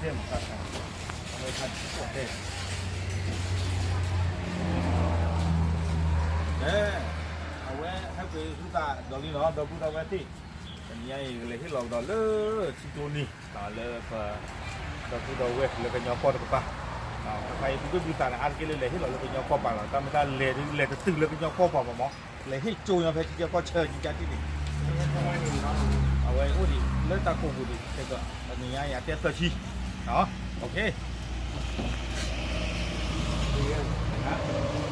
thêm một cái hơi thật của đây đấyเอาไว้ให้ไปทุตาดอลลี่เนาะดอลพูดเอาไว้ที่อันนี้เลยที่เราดอลเลอร์ชิโตนี่ดอลเลอร์พอดอลพูดเอาไว้เลยกันยอปอดกับปะใครพูดดูตาอันกินเลยที่เราเลยกันยอปอปะเราแต่ไม่ได้เลยจะตื่นเลยกันยอปอปะมั้งเลยให้จูยอเพชรจะก็เชิญจริงๆที่นี่เอาไว้อู้ดิเลิกตาโกกูดิ这个อันนี้อยากเตี้ยตัวชีเนาะโอเค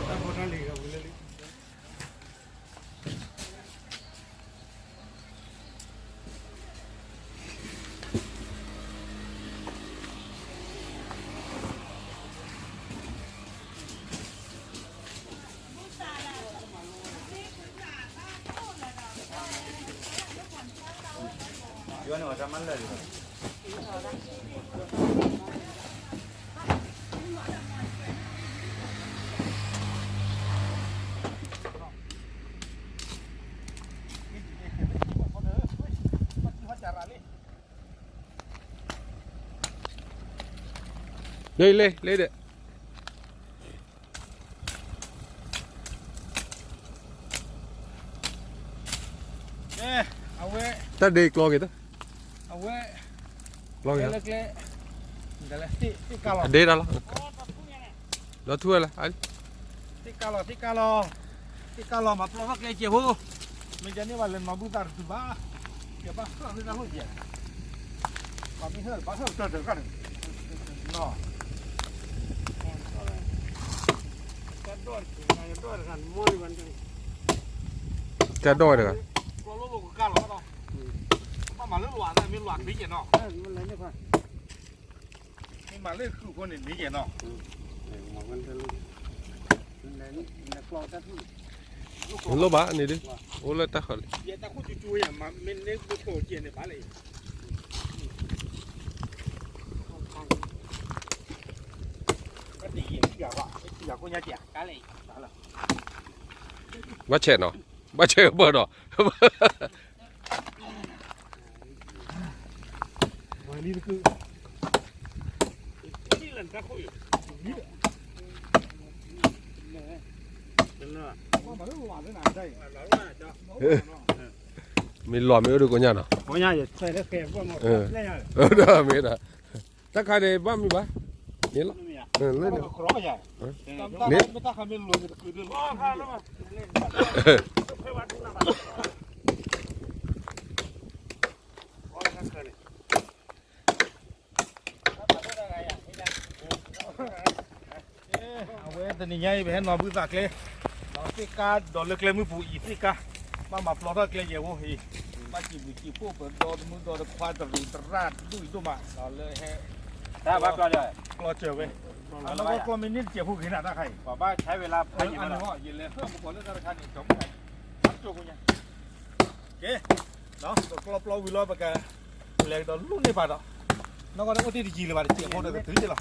ถ้าพูดนั่นเลยครับเลย 이거는 어디다 말라야 돼? lấy đấy 네, 아왜, ta đi lo kìa ta 아왜, lo kìa 이렇게, 이제 티 깔어, đi ra nó thua là anh 티 깔어, 맛보러 갈게 제호. mình ní vào lần mà bút tạt từ ba, kiểu ba sợ người ta hơi gì, ba mình hơi, ba sợ trời cái này, nó. cha đôi được à có lỗ của cá lỗ đâu, mà nước loạn này mình loạn bí gì nó, mình mà lên khử con này bí gì nó, lô bá này đi ô là ta khỏi vậy ta không chui à mà mình lên cái cổ tiền để bán lại, cái gì vậy cái gì có nhà trẻ cái này, đó là bắt chẹt nó bắt chẹt bờ đó rồi đi cứ đi lần ta khôi đi mình lòm mới được có nhà nào có nhà vậy xoay nó kẹp qua một lấy nhà đó mới là ta khai này ba mươi ba nhớ lắm lên được nếp ta khai mình lùi được cứ đưaแต่นี่ไงไปให้นอนบื้อตากเลยนอนที่กาดอนเล็กๆมือผู้อีที่กามาปลอดภัยเลยเยอะเฮ้ยมาจีบจีบพวกเปิดดอนมือดอนควายตะลุยตะราดดุยตัวมาตอนเลยให้ถ้าบ้าปลอดเลยปลอดเจอไปแล้วก็ตัวมินิเจียผู้ขนาดนั้นใครบอกว่าใช้เวลาพักอยู่แล้วยินเลยเพิ่มก่อนเรื่องธนาคารนี่จบไปพักโจกุญแจเก๋เนาะปลอดวิลล์ปากกาแรงตอนลุ่นในป่าเนาะน้องก็ต้องเอาที่ดีเลยมาเจียพวกนั้นถือใช่หรอ